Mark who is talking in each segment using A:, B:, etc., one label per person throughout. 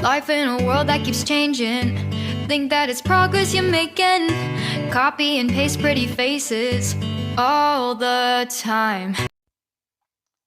A: Life in a world that keeps changing. Think that it's progress you're making. Copy and paste pretty faces all the time.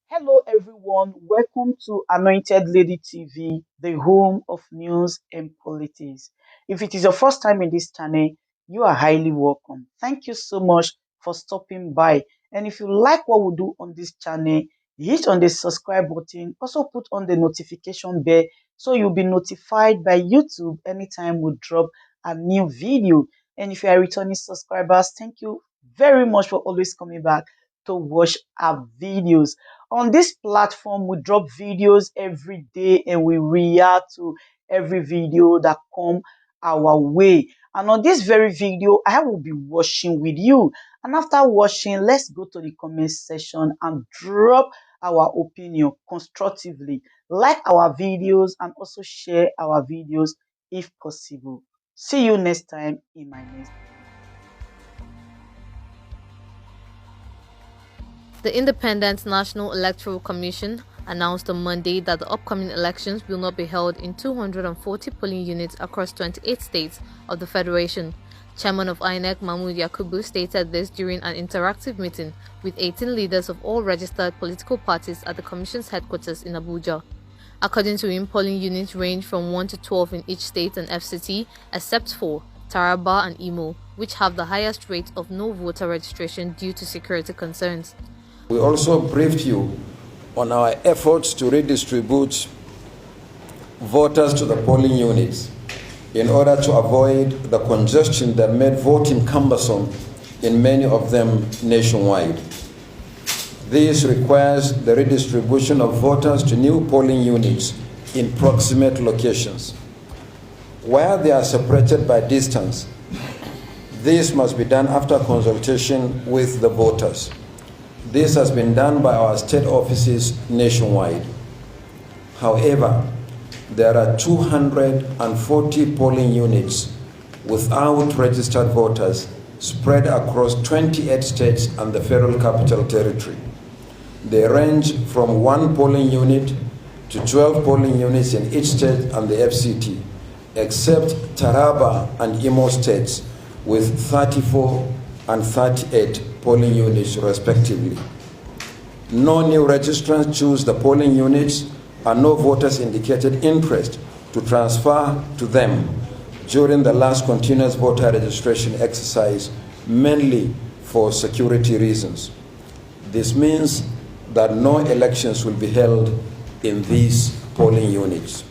B: Hello everyone, welcome to Anointed Lady TV, the home of news and politics. If it is your first time in this channel, you are highly welcome. Thank you so much for stopping by. And if you like what we do on this channel, hit on the subscribe button, also put on the notification bell so you'll be notified by YouTube anytime we drop a new video. And if you are returning subscribers, thank you very much for always coming back to watch our videos. On this platform, we drop videos every day and we react to every video that come our way. And on this very video, I will be watching with you. And after watching, let's go to the comment section and drop our opinion constructively. Like our videos and also share our videos if possible. See you next time in my next video.
C: The Independent National Electoral Commission announced on Monday that the upcoming elections will not be held in 240 polling units across 28 states of the Federation. Chairman of INEC Mahmoud Yakubu stated this during an interactive meeting with 18 leaders of all registered political parties at the Commission's headquarters in Abuja. According to him, polling units range from 1 to 12 in each state and FCT, except for Taraba and Imo, which have the highest rate of no voter registration due to security concerns.
D: We also briefed you on our efforts to redistribute voters to the polling units in order to avoid the congestion that made voting cumbersome in many of them nationwide. This requires the redistribution of voters to new polling units in proximate locations. Where they are separated by distance, this must be done after consultation with the voters. This has been done by our state offices nationwide. However, there are 240 polling units without registered voters spread across 28 states and the Federal Capital Territory. They range from 1 polling unit to 12 polling units in each state and the FCT, except Taraba and Imo states with 34 and 38 polling units respectively. No new registrants choose the polling units and no voters indicated interest to transfer to them during the last continuous voter registration exercise, mainly for security reasons. This means that no elections will be held in these polling units.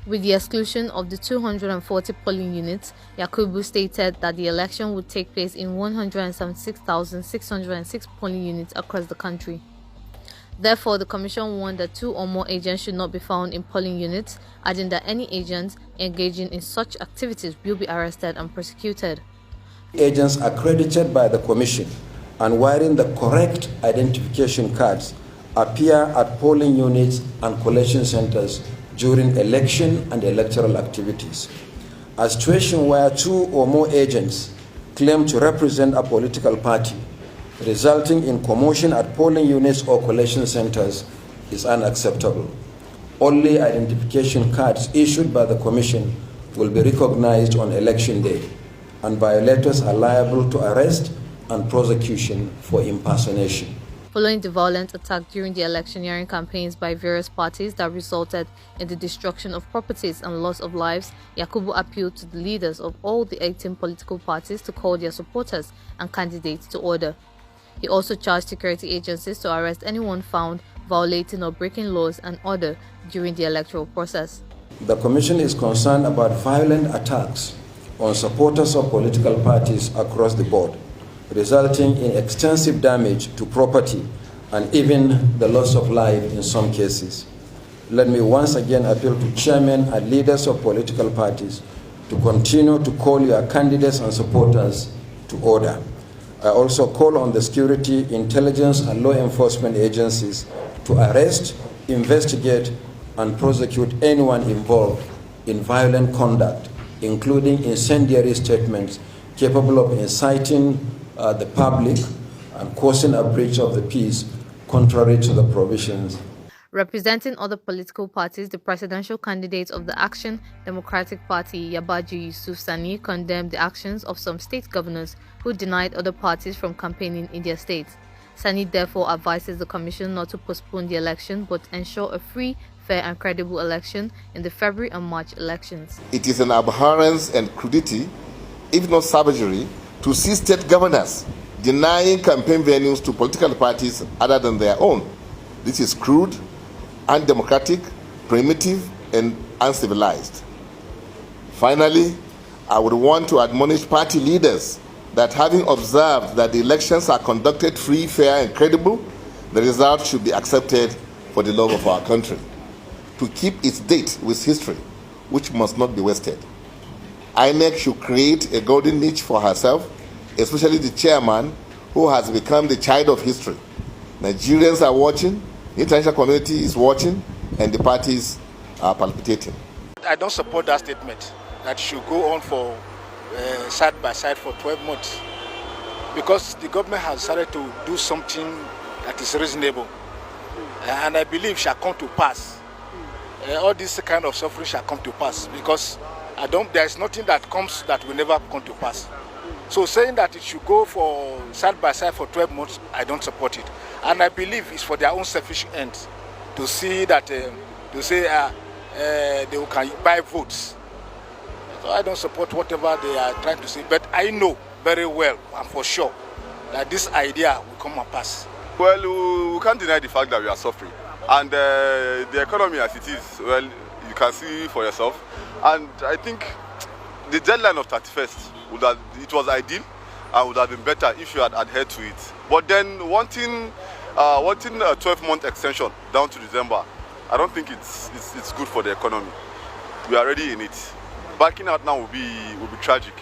C: With the exclusion of the 240 polling units, Yakubu stated that the election would take place in 176,606 polling units across the country. Therefore, the Commission warned that 2 or more agents should not be found in polling units, adding that any agents engaging in such activities will be arrested and prosecuted.
D: Agents accredited by the Commission and wearing the correct identification cards appear at polling units and collection centers during election and electoral activities. A situation where 2 or more agents claim to represent a political party, resulting in commotion at polling units or collection centers, is unacceptable. Only identification cards issued by the Commission will be recognized on election day, and violators are liable to arrest and prosecution for impersonation.
C: Following the violent attack during the electioneering campaigns by various parties that resulted in the destruction of properties and loss of lives, Yakubu appealed to the leaders of all the 18 political parties to call their supporters and candidates to order. He also charged security agencies to arrest anyone found violating or breaking laws and order during the electoral process.
D: The Commission is concerned about violent attacks on supporters of political parties across the board, resulting in extensive damage to property and even the loss of life in some cases. Let me once again appeal to chairmen and leaders of political parties to continue to call your candidates and supporters to order. I also call on the security, intelligence, and law enforcement agencies to arrest, investigate, and prosecute anyone involved in violent conduct, including incendiary statements capable of inciting the public and causing a breach of the peace contrary to the provisions.
C: Representing other political parties, the presidential candidate of the Action Democratic Party, Sèériøùśly, condemned the actions of some state governors who denied other parties from campaigning in their states. Sani therefore advises the Commission not to postpone the election but ensure a free, fair and credible election in the February and March elections.
E: It is an abhorrence and crudity, if not savagery, to see state governors denying campaign venues to political parties other than their own. This is crude, undemocratic, primitive, and uncivilized. Finally, I would want to admonish party leaders that having observed that the elections are conducted free, fair, and credible, the result should be accepted for the love of our country, to keep its date with history, which must not be wasted. INEC should create a golden niche for herself, especially the chairman, who has become the child of history. Nigerians are watching, the international community is watching, and the parties are palpitating.
F: I don't support that statement that should go on for side by side for 12 months, because the government has decided to do something that is reasonable, and I believe shall come to pass. All this kind of suffering shall come to pass, because there is nothing that comes that will never come to pass. So saying that it should go for side by side for 12 months, I don't support it. And I believe it's for their own selfish ends to see that, to say they can buy votes. So I don't support whatever they are trying to say, but I know very well and for sure that this idea will come and pass.
G: Well, we can't deny the fact that we are suffering. And the economy as it is, well, you can see for yourself. And I think the deadline of 31st, it was ideal and would have been better if you had adhered to it. But then wanting a 12-month extension down to December, I don't think it's good for the economy. We are already in it. Backing out now will be tragic.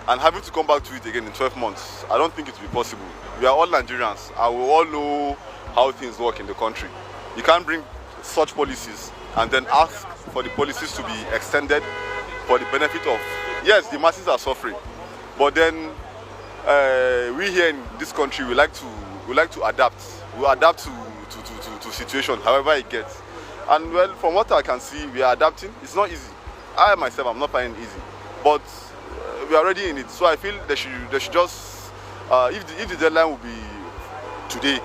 G: And having to come back to it again in 12 months, I don't think it will be possible. We are all Nigerians and we all know how things work in the country. You can't bring such policies and then ask for the policies to be extended for the benefit of, yes, the masses are suffering, but then we here in this country we like to adapt. We adapt to situation, however it gets. And well, from what I can see, we are adapting. It's not easy. I myself, I'm not finding it easy, but we are already in it. So I feel they should just, if the deadline will be today,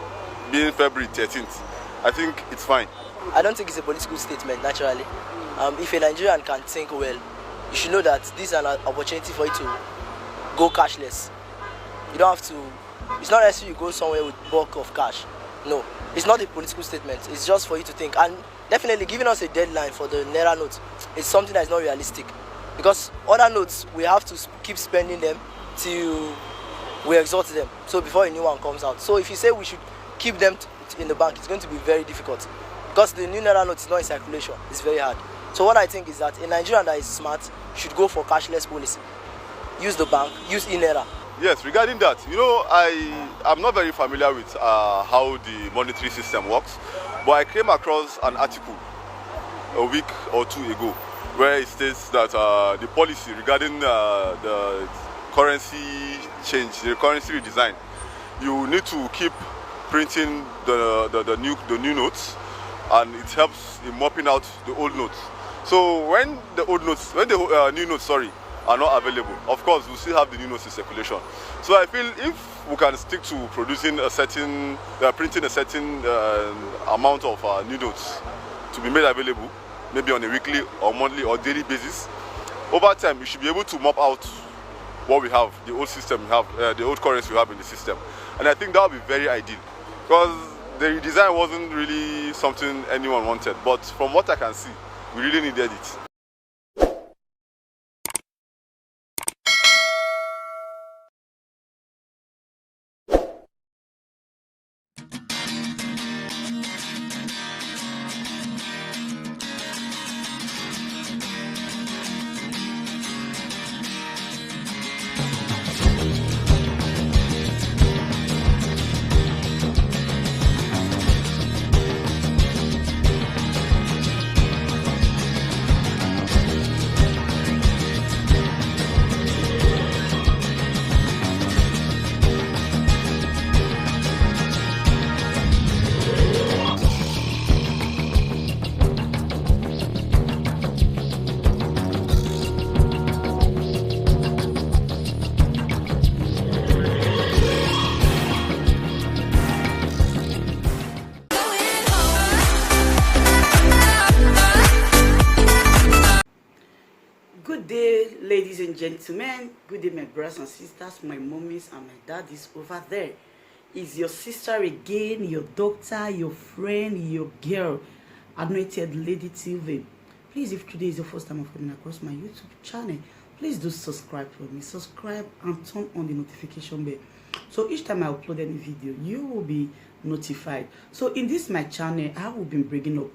G: being February 13th, I think it's fine.
H: I don't think it's a political statement, naturally. If a Nigerian can think well, you should know that this is an opportunity for you to go cashless. You don't have to, it's not necessarily you go somewhere with bulk of cash. No, it's not a political statement. It's just for you to think. And definitely giving us a deadline for the Naira notes is something that is not realistic. Because other notes, we have to keep spending them till we exhaust them. So before a new one comes out. So if you say we should keep them in the bank, it's going to be very difficult. Because the new Naira note is not in circulation. It's very hard. So what I think is that a Nigerian that is smart should go for cashless policy. Use the bank, use e-Naira.
G: Yes, regarding that, you know, I'm not very familiar with how the monetary system works, but I came across an article a week or two ago where it states that the policy regarding the currency change, the currency redesign, you need to keep printing the new notes, and it helps in mopping out the old notes. So when the new notes, are not available, of course we'll still have the new notes in circulation. So I feel if we can stick to producing printing a certain amount of new notes to be made available, maybe on a weekly or monthly or daily basis, over time we should be able to mop out what we have, the old system we have, the old currency we have in the system. And I think that would be very ideal, because the redesign wasn't really something anyone wanted, but from what I can see, we really needed it.
B: day, ladies and gentlemen. Good day, my brothers and sisters, my mummies and my daddies over there. It's your sister again, your doctor, your friend, your girl, Anointed Lady TV. Please, if today is your first time of coming across my YouTube channel, please do subscribe for me. Subscribe and turn on the notification bell. So each time I upload any video, you will be notified. So in this my channel, I will be bringing up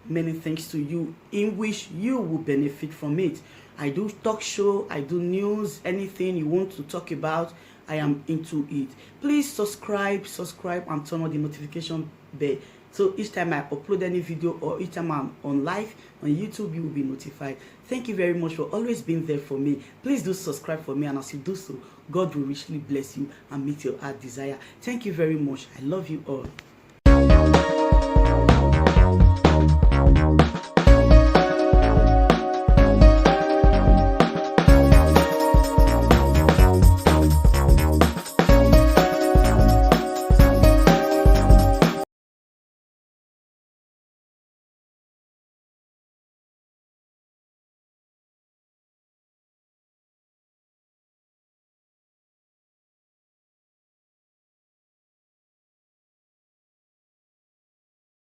B: many things to you in which you will benefit from it. I do talk show, I do news, anything you want to talk about, I am into it. Please subscribe and turn on the notification bell. So each time I upload any video or each time I'm on live on YouTube, you will be notified. Thank you very much for always being there for me. Please do subscribe for me, and as you do so, God will richly bless you and meet your heart desire. Thank you very much. I love you all.